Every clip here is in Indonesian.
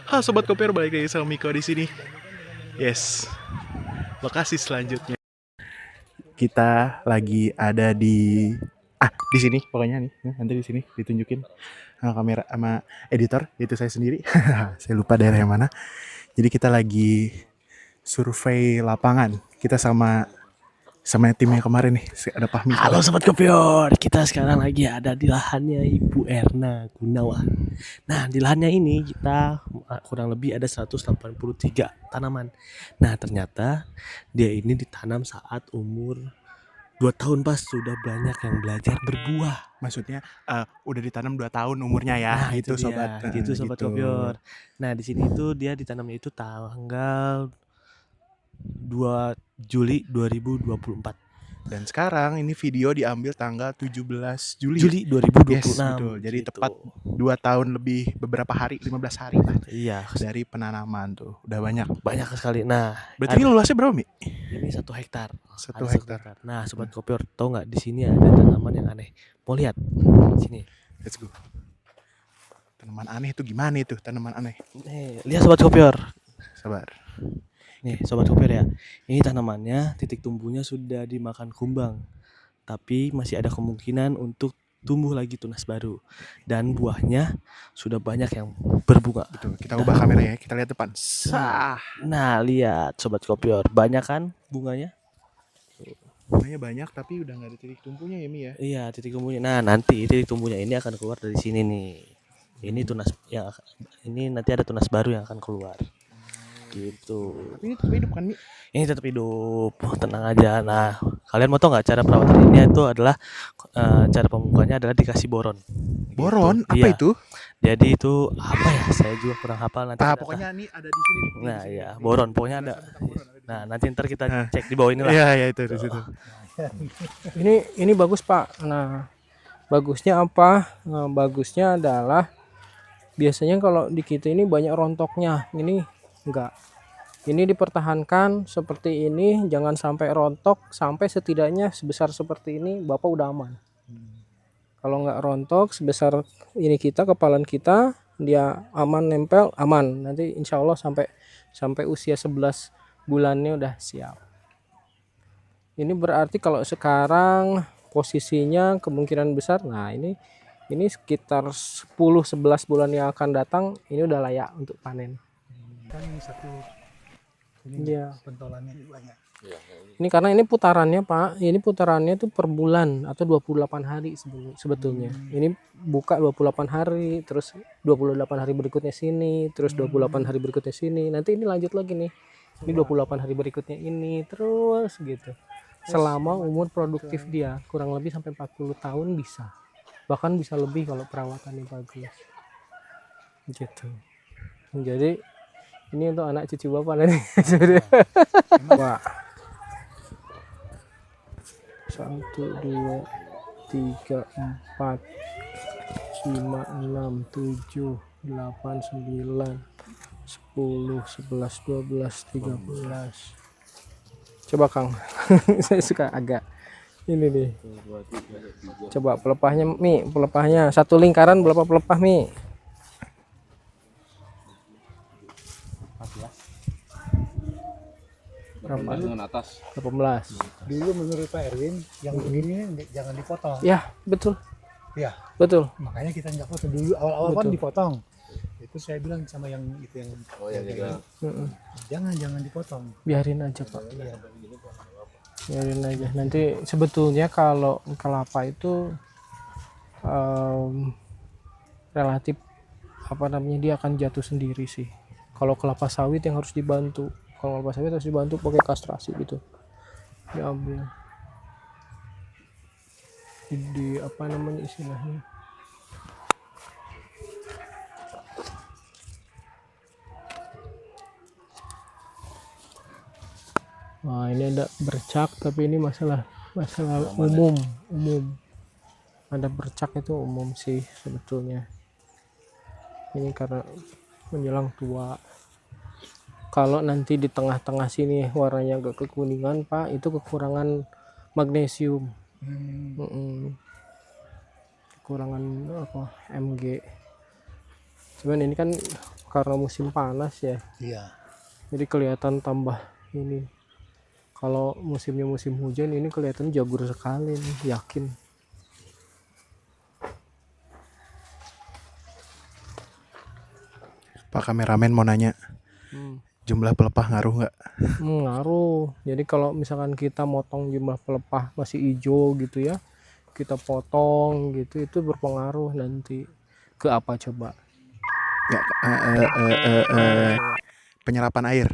Halo sobat koper, balik lagi sama Miko di sini. Yes. Lokasi selanjutnya kita lagi ada di sini pokoknya nih. Nanti di sini ditunjukin sama kamera sama editor, itu saya sendiri. Saya lupa daerah yang mana. Jadi kita lagi survei lapangan. Kita sama timnya kemarin nih. Ada Pahmi. Halo Sobat Kopior, kita sekarang lagi ada di lahannya Ibu Erna Gunawan. Nah, di lahannya ini kita kurang lebih ada 183 tanaman. Nah, ternyata dia ini ditanam saat umur 2 tahun pas, sudah banyak yang belajar berbuah. Maksudnya udah ditanam 2 tahun umurnya ya. Nah, Gitu itu sobat. dia, gitu Sobat Kopior. Nah, di sini itu dia ditanamnya itu tanggal 2 Juli 2024. Dan sekarang ini video diambil tanggal 17 Juli. Juli 2026. Yes, betul. Jadi gitu. tepat 2 tahun lebih beberapa hari, 15 hari lah Iya, dari penanaman tuh. Udah banyak. banyak sekali. Nah, Berarti ini luasnya berapa, Mi? ini 1 hektar. 1 Ada hektar. Nah, Sobat Kopior, tau nggak di sini ada tanaman yang aneh? Mau lihat? Sini. Let's go. Tanaman aneh itu gimana itu? Tanaman aneh. Nih, lihat Sobat Kopior. Sabar. Nih, Sobat Kopior ya. Ini tanamannya titik tumbuhnya sudah dimakan kumbang. Tapi masih ada kemungkinan untuk tumbuh lagi tunas baru. Dan buahnya sudah banyak yang berbunga. Betul. Kita ubah kameranya, kita lihat depan. Sah. Nah, lihat Sobat Kopior, banyak kan bunganya? Bunganya banyak tapi udah nggak ada titik tumpunya ya, Mi ya. Iya, titik tumbuhnya. Nah, nanti titik tumbuhnya ini akan keluar dari sini nih. Ini tunas yang ini nanti ada tunas baru yang akan keluar. Gitu. Tapi ini tetap hidup kan, Mi? Ini tetap hidup, tenang aja. Nah, kalian mau tau nggak cara perawatannya itu adalah cara pemukanya adalah dikasih boron. Boron? Gitu. Apa Iya. itu? Jadi itu apa ya? Saya juga kurang hafal nanti. Pokoknya ini ada di sini nih. Nah, iya, boron. Pokoknya ada. Nah, nanti ntar kita cek di bawah ini lah. Iya, itu di situ. Ini bagus Pak. Nah, bagusnya apa? Nah, bagusnya adalah biasanya kalau di kita ini banyak rontoknya. Ini enggak. Ini dipertahankan seperti ini, jangan sampai rontok, sampai setidaknya sebesar seperti ini Bapak udah aman. Kalau enggak rontok sebesar ini kepalan kita, dia aman nempel, aman. Nanti insya Allah sampai usia 11 bulannya udah siap. Ini berarti kalau sekarang posisinya kemungkinan besar, nah ini sekitar 10-11 bulan yang akan datang ini udah layak untuk panen. Kan ini satu Iya. pentolannya banyak. Ini karena ini putarannya Pak, ini putarannya itu per bulan atau 28 hari sebetulnya. Ini buka 28 hari, terus 28 hari berikutnya sini, terus 28 hari berikutnya sini. Nanti ini lanjut lagi nih. Ini 28 hari berikutnya ini, terus gitu. Selama umur produktif dia kurang lebih sampai 40 tahun bisa. Bahkan bisa lebih kalau perawatannya bagus. Gitu. Jadi ini untuk anak cucu Bapak nanti. Wah. 1 2 3 4 5 6 7 8 9 10 11 12 13. Coba Kang. Saya suka agak ini nih. Coba pelepahnya Mi, pelepahnya satu lingkaran berapa pelepah Mi? 18 dengan atas. 18. Dulu menurut Pak Erwin yang begini jangan dipotong. Ya, betul. Iya. Betul. Makanya kita nggak potong dulu, awal-awal kan dipotong. Itu saya bilang sama yang itu yang jangan dipotong. Biarin aja Pak. Iya. Biarin aja. Nanti sebetulnya kalau kelapa itu relatif dia akan jatuh sendiri sih. Kalau kelapa sawit yang harus dibantu. Kalau kelapa sawit harus dibantu pakai kastrasi gitu. Diambil. Di istilahnya? Nah, ini ada bercak tapi ini masalah umum. Ada bercak itu umum sih sebetulnya. Ini karena menjelang tua. Kalau nanti di tengah-tengah sini warnanya agak kekuningan Pak, itu kekurangan magnesium. Kekurangan Mg. Cuman ini kan karena musim panas ya, Iya. jadi kelihatan tambah ini. Kalau musimnya musim hujan ini kelihatan jagur sekali nih, yakin. Pak kameramen mau nanya, jumlah pelepah ngaruh nggak? Ngaruh. Jadi kalau misalkan kita motong jumlah pelepah masih hijau gitu ya, kita potong gitu, itu berpengaruh nanti ke apa coba? Nggak, penyerapan air.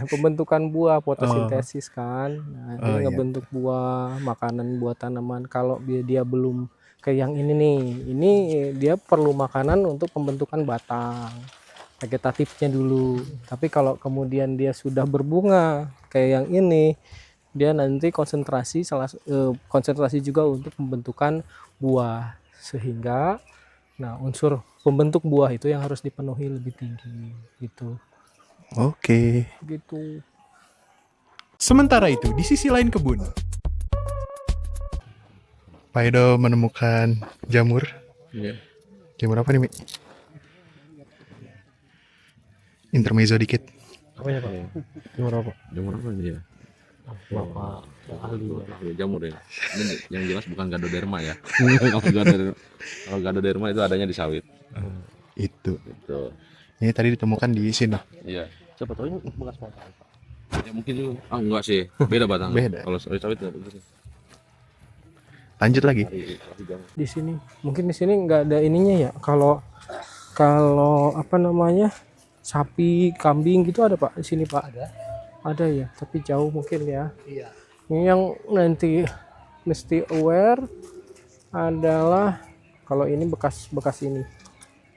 Pembentukan buah, fotosintesis kan. Nah, dia iya. ngebentuk buah, makanan buat tanaman. Kalau dia belum kayak yang ini nih, ini dia perlu makanan untuk pembentukan batang vegetatifnya dulu. Tapi kalau kemudian dia sudah berbunga kayak yang ini, dia nanti konsentrasi juga untuk pembentukan buah, sehingga unsur pembentuk buah itu yang harus dipenuhi lebih tinggi gitu. Oke. Gitu. Sementara itu di sisi lain kebun, Pak Edo menemukan jamur. Iya. Jamur apa nih, Mi? Intermezzo dikit. Apanya Pak? Jamur apa? Jamur apa dia? Bapak ahli. Ya, jamur ya. Ini yang jelas bukan Gadoderma ya. Kalau Gadoderma itu adanya di sawit. Itu. Gitu. Ini tadi ditemukan di sini. Iya. Siapa tahu ini bekas batang Pak. Ya mungkin juga. Enggak sih. Beda batang. Beda. Kalau sawit enggak begitu. Lanjut lagi. Hari jamur. Di sini mungkin di sini nggak ada ininya ya. Kalau apa namanya, sapi kambing gitu ada Pak di sini Pak? Ada ya, tapi jauh mungkin ya. Iya. Ini yang nanti mesti aware adalah kalau ini bekas ini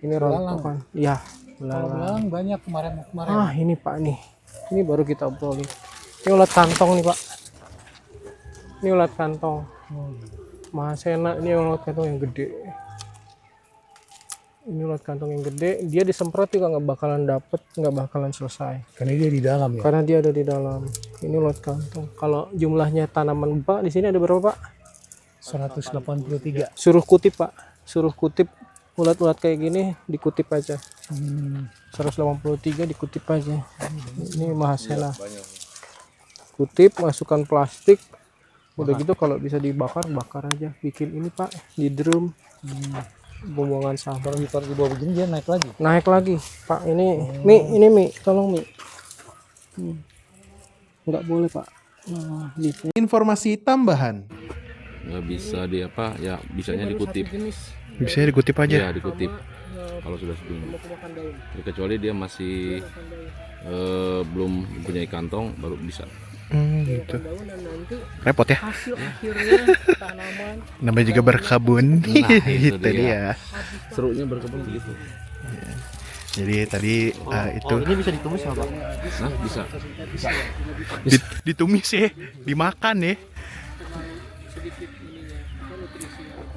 rontokan. Iya, Kalau belalang. belalang banyak kemarin. Ini Pak nih, ini baru kita obrolin. Ini ulat kantong nih Pak. Ini ulat kantong. Mahasena, ini ulat kantong yang gede. Ini ulat kantong yang gede, dia disemprot juga nggak bakalan selesai. Karena dia di dalam ya. Karena dia ada di dalam. Ini ulat kantong. Kalau jumlahnya tanaman Pak di sini ada berapa Pak? 183. Suruh kutip Pak. Suruh kutip ulat-ulat kayak gini, dikutip aja. 183 dikutip aja. Ini Mahasena. Kutip, masukkan plastik. Udah gitu kalau bisa dibakar, bakar aja. Bikin ini Pak di drum. Pembuangan sampah. Kalau ditaruh di bawah begini dia naik lagi. Naik lagi Pak. Ini Mi, tolong Mi. Nggak boleh Pak. Gitu. Informasi tambahan. Nggak bisa di apa? Ya bisanya dikutip. Bisa dikutip aja. Ya dikutip. Kalau sudah sebelum. Kecuali dia masih belum mempunyai kantong baru bisa. Gitu. Daun dan nanti Repot ya. hasil akhirnya tanaman. Namanya juga berkebun. Nah, itu Itu dia. Serunya berkebun begitu. Jadi tadi itu Oh, ini bisa ditumis nggak Pak? Nah, bisa. ditumis ya, dimakan ya.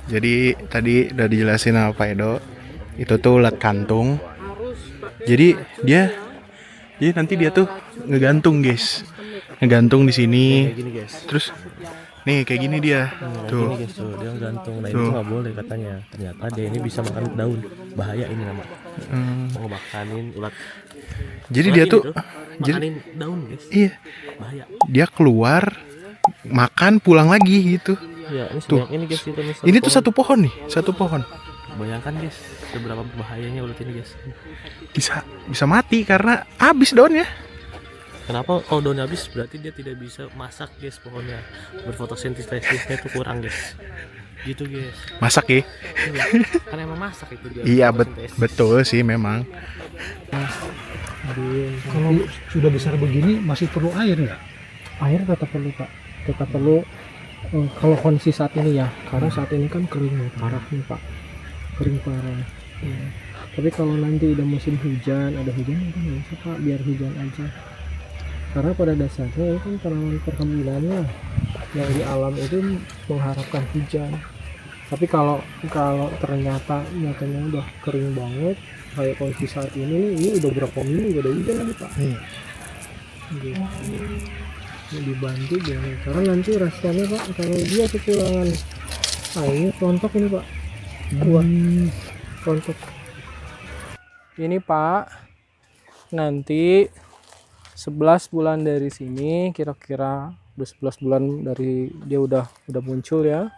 Jadi tadi udah dijelasin sama Pak Edo, itu tuh ulat kantung. Jadi dia nanti dia tuh ngegantung guys, ngegantung di sini. Gini guys. Terus nih kayak gini dia tuh. Gini guys tuh, dia gantung. Nah, Tuh. itu nggak boleh katanya. Ternyata dia ini bisa makan daun. Bahaya ini nama. Mau makanin ulat. Jadi dia tuh makanin daun guys. iya, Bahaya. dia keluar makan pulang lagi gitu. Ya, ini Tuh. sebanyak ini guys itu nih. Ini tuh satu pohon nih, satu pohon. Bayangkan guys, seberapa bahayanya ulat ini guys. Bisa mati karena habis daunnya. Kenapa kalau daunnya habis berarti dia tidak bisa masak guys pohonnya. Berfotosintesisnya tuh kurang guys. Gitu guys. Masak ya. Iya. Kan emang masak itu dia. Iya fotosintesis. betul sih memang. Kalau sudah besar begini masih perlu air nggak? Air tetap perlu Pak, tetap perlu. Kalau kondisi saat ini ya, karena saat ini kan kering parah nih Pak, kering parah. Ya. Tapi kalau nanti udah musim hujan, ada hujan kan nggak usah Pak, biar hujan aja. Karena pada dasarnya ini kan tanaman perkebunannya yang di alam itu mengharapkan hujan. Tapi kalau ternyata nyatanya udah kering banget kayak kondisi saat ini udah berapa minggu gak ada hujan lagi Pak. Gitu. Ini dibantu jangan, karena nanti rasanya Pak kalau dia kekurangan air rontok ini Pak. Wah, rontok. Ini Pak, nanti 11 bulan dari sini, kira-kira udah 11 bulan dari dia udah muncul ya.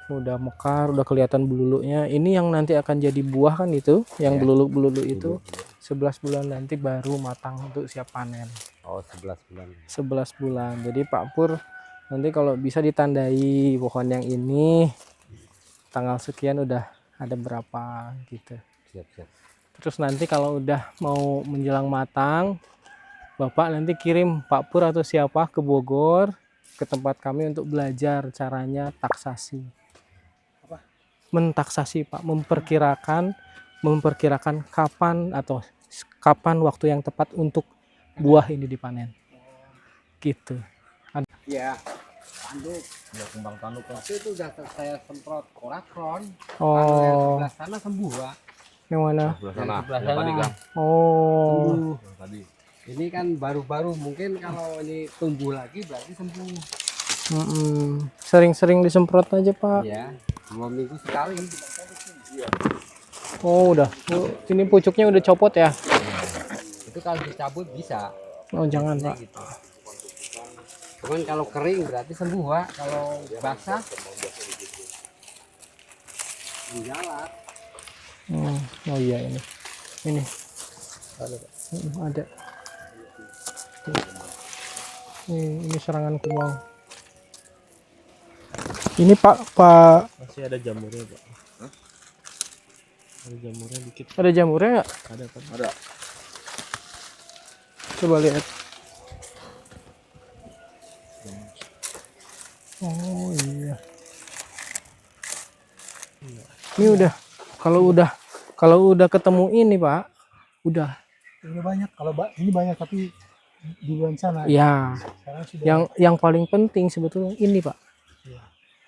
Udah mekar, udah kelihatan belulunya. Ini yang nanti akan jadi buah kan itu, yang belulu-belulu itu. 11 bulan nanti baru matang untuk siap panen. Oh, 11 bulan. 11 bulan. Jadi Pak Pur nanti kalau bisa ditandai pohon yang ini tanggal sekian udah ada berapa gitu. Siap. Terus nanti kalau udah mau menjelang matang, Bapak nanti kirim Pak Pur atau siapa ke Bogor, ke tempat kami untuk belajar caranya taksasi. Mentaksasi Pak, memperkirakan kapan waktu yang tepat untuk buah ini dipanen. Gitu. Iya. Tanduk. Udah kembang tanduk. Tapi itu udah saya semprot korakron. Oh, Sebelah sana sembuh, Pak. yang mana? Sebelah sana. Sebelah Yang tadi sana. kan. Oh, Sembuh. Yang tadi. Ini kan baru-baru, mungkin kalau ini tumbuh lagi berarti sembuh. sering-sering disemprot aja Pak. Iya. 2 minggu sekali. Oh, udah. Ini pucuknya udah copot ya? Itu kalau dicabut bisa. Oh, jangan Pak. Gitu. Cuman kalau kering berarti sembuh, Pak. Kalau basah menjalar. Oh iya ini. Ada. Ini serangan kumbang. Ini Pak. Masih ada jamurnya, Pak. Ada jamurnya dikit. Ada jamurnya nggak? Ada, Pak. Ada. Coba lihat. Oh iya. Ini udah. Kalau udah ketemu ini Pak, udah. Ini banyak. Kalau ini banyak tapi di luar sana. Ya. Sekarang sudah. Yang paling penting sebetulnya ini Pak.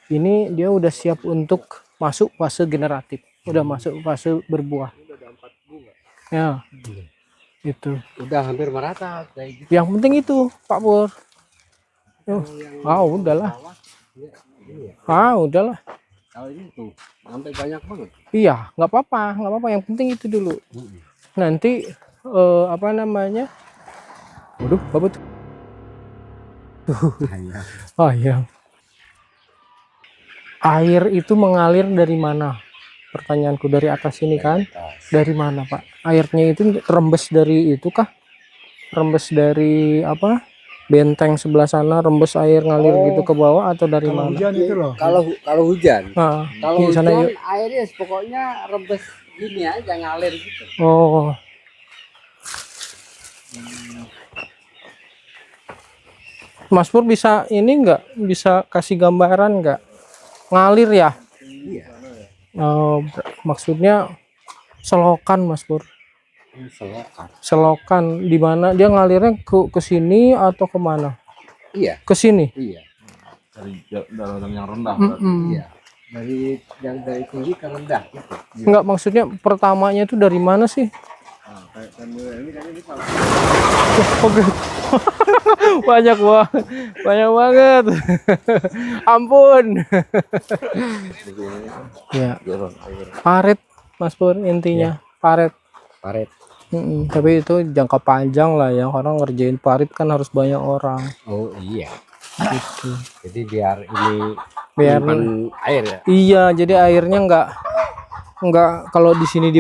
Ini dia udah siap untuk masuk fase generatif. Udah masuk fase berbuah. Ya. Itu. Udah hampir merata kayak gitu. Yang penting itu Pak Pur. Udahlah. Udahlah. Kalau ini tuh sampai banyak banget. Iya, nggak apa-apa. Yang penting itu dulu. Nanti apa namanya? Waduh, apa tuh? Oh iya. Air itu mengalir dari mana? Pertanyaanku dari atas ini kan? Dari mana, Pak? Airnya itu rembes dari itu kah? Rembes dari apa? Benteng sebelah sana rembes air ngalir gitu ke bawah atau dari Kalau mana? hujan itu loh. Kalau hujan. Nah, Kalau di sana hujan yuk. airnya pokoknya rembes gini aja ngalir gitu. Oh. Mas Pur bisa ini nggak? Bisa kasih gambaran nggak? Ngalir ya? Iya. Maksudnya selokan Mas Pur. Selokan. Selokan di mana dia ngalirnya ke sini atau kemana? Iya. Ke sini. Iya. Dari dalam yang rendah. Iya. Dari yang dari tinggi ke rendah gitu. Enggak, maksudnya pertamanya itu dari mana sih? Oke. Banyak banget. Ampun. Ya. Parit Mas Pur intinya. Parit. Paret. Tapi itu jangka panjang lah ya, orang ngerjain parit kan harus banyak orang Oh iya. gitu. Jadi biar ini Biar menyimpan air ya. iya, jadi airnya nggak kalau di sini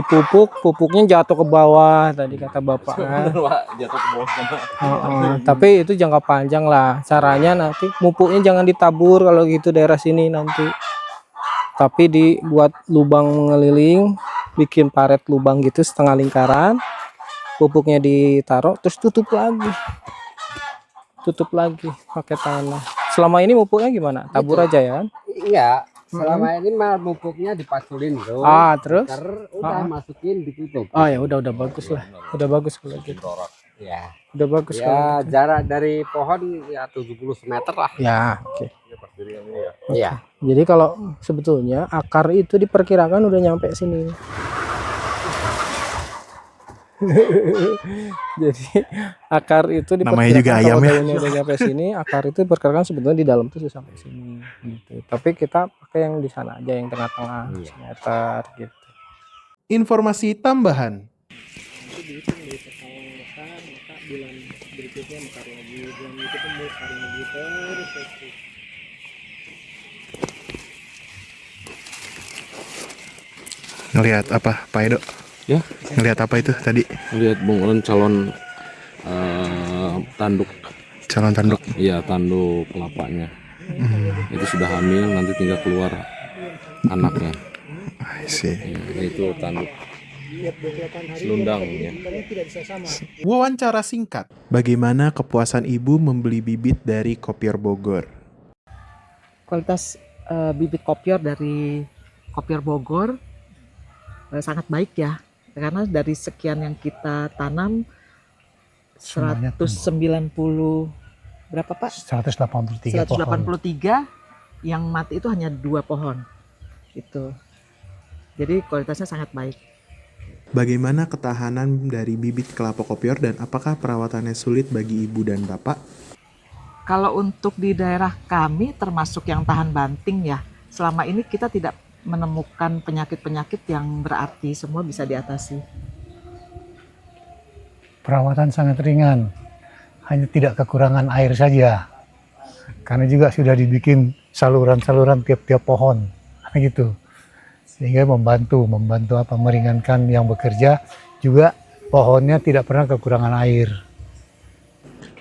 pupuknya jatuh ke bawah tadi kata Bapak kan. Jatuh ke bawah sana. Tapi itu jangka panjang lah. Caranya nanti pupuknya jangan ditabur kalau gitu daerah sini nanti. Tapi dibuat lubang mengeliling, bikin paret lubang gitu setengah lingkaran. Pupuknya ditaruh terus tutup lagi pakai tanah. Selama ini pupuknya gimana? Tabur aja ya kan? Iya. Selama ini mah pupuknya dipatulin terus. Terus Udah masukin ditutup. ya udah bagus lah. Udah bagus kalau gitu. Ya. Udah bagus kalau Ya gitu. jarak dari pohon ya 70 meter lah. Ya, oke. Iya. Jadi kalau sebetulnya akar itu diperkirakan udah nyampe sini. Jadi akar itu Namanya juga diperkirakan ayam kalau ya. daunnya udah sampai sini, akar itu diperkirakan sebetulnya di dalam tuh sudah sampai sini gitu. Tapi kita pakai yang di sana aja, yang tengah-tengah meter gitu. Informasi tambahan. Itu dihitung dari pertama mekar, maka bulan berikutnya mekar lagi, bulan berikutnya mekar lagi terus. Ngelihat apa, Pak Edo? Ya. Ngelihat apa itu tadi? Lihat Bung Ron calon tanduk. Calon tanduk. Iya, tanduk kelapanya. Itu sudah hamil, nanti tinggal keluar anaknya. I see. Ya, itu tanduk selundang ya. Wawancara singkat. Bagaimana kepuasan ibu membeli bibit dari Kopior Bogor? Kualitas bibit kopior dari Kopior Bogor sangat baik ya, karena dari sekian yang kita tanam Semuanya 190 berapa Pak? 183 pohon. 183 yang mati itu hanya 2 pohon itu, jadi kualitasnya sangat baik. Bagaimana ketahanan dari bibit kelapa kopior dan apakah perawatannya sulit bagi ibu dan bapak? Kalau untuk di daerah kami termasuk yang tahan banting ya, selama ini kita tidak menemukan penyakit-penyakit yang berarti, semua bisa diatasi. Perawatan sangat ringan, hanya tidak kekurangan air saja. Karena juga sudah dibikin saluran-saluran tiap-tiap pohon, gitu. Sehingga membantu apa meringankan yang bekerja, juga pohonnya tidak pernah kekurangan air.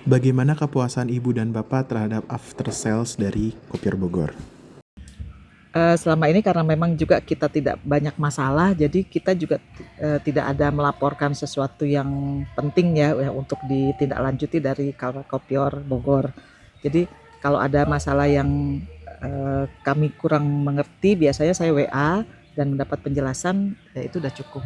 Bagaimana kepuasan ibu dan bapak terhadap after sales dari Kopior Bogor? Selama ini karena memang juga kita tidak banyak masalah, jadi kita juga tidak ada melaporkan sesuatu yang penting ya untuk ditindaklanjuti dari Kopior Bogor. Jadi kalau ada masalah yang kami kurang mengerti, biasanya saya WA dan mendapat penjelasan, ya itu udah cukup.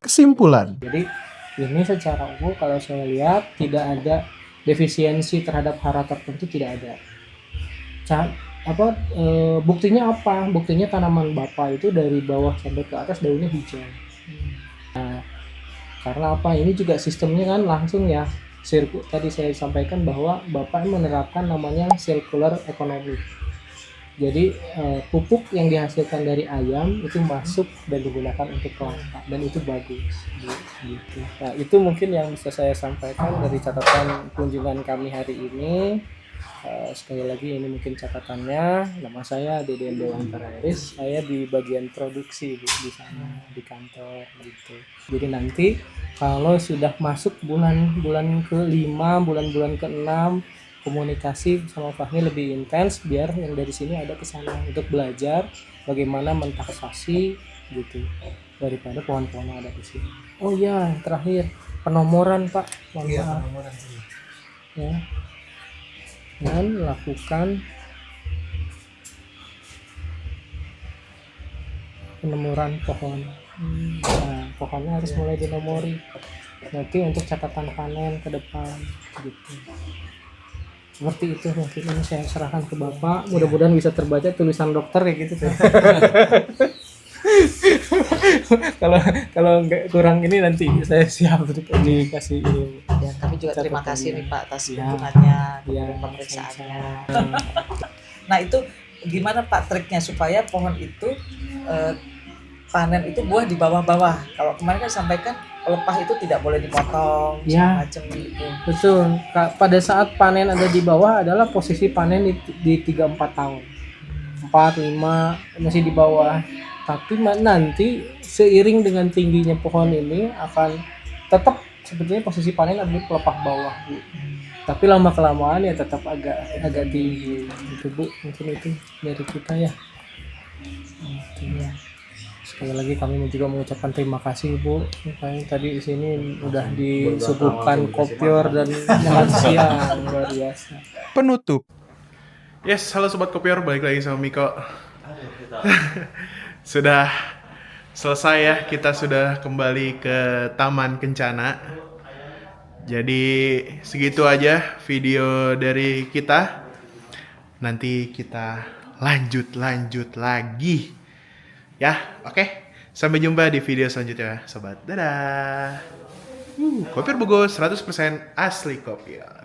Kesimpulan. Jadi ini secara umum kalau saya lihat tidak ada defisiensi terhadap hara tertentu, tidak ada. Buktinya apa? Buktinya tanaman bapak itu dari bawah sampai ke atas daunnya hijau. Nah, karena apa? Ini juga sistemnya kan langsung ya. Tadi saya sampaikan bahwa bapak menerapkan namanya circular economy. Jadi pupuk yang dihasilkan dari ayam itu masuk dan digunakan untuk kelapa, dan itu bagus. Gitu. Nah, itu mungkin yang bisa saya sampaikan dari catatan kunjungan kami hari ini. Sekali lagi ini mungkin catatannya. Nama saya Deden Dewantara Iris. Saya di bagian produksi di sana di kantor gitu. Jadi nanti kalau sudah masuk bulan ke-5, bulan ke-6, komunikasi sama Fahmi lebih intens biar yang dari sini ada ke sana untuk belajar bagaimana mentaksasi gitu daripada pohon-pohon yang ada di sini. Oh iya, terakhir penomoran Pak. Iya, penomoran ya. Dan lakukan penomoran pohon. Nah, pohonnya harus mulai dinomori. Nanti untuk catatan panen ke depan gitu. Seperti itu mungkin ini saya serahkan ke Bapak. Mudah-mudahan bisa terbaca tulisan dokter kayak gitu. kalau nggak kurang ini nanti saya siap untuk dikasih ini. Ya, kami juga terima kasih nih Pak atas Ya. dukungannya, Ya, pemeriksaannya. Nah itu gimana Pak triknya supaya pohon itu panen itu buah di bawah-bawah. Kalau kemarin kan sampaikan pelepah itu tidak boleh dipotong, Ya. macam gitu. Betul. Pada saat panen ada di bawah adalah posisi panen di 3-4 tahun. 4, 5 masih di bawah. Tapi nanti seiring dengan tingginya pohon ini akan tetap sebetulnya posisi panen ada di pelepah bawah, Bu. Tapi lama kelamaan ya tetap agak tinggi. Itu Bu, mungkin itu dari kita ya. Gitu. Sekali lagi kami juga mengucapkan terima kasih Bu. Tadi di sini udah disuguhkan kopior dan makan siang luar biasa. Penutup. Yes, halo Sobat Kopior, balik lagi sama Miko. Sudah selesai ya, kita sudah kembali ke Taman Kencana. Jadi segitu aja video dari kita. Nanti kita lanjut lagi. Ya, oke. Sampai jumpa di video selanjutnya, sobat. Dadah. Kopior Bogor 100% asli kopior.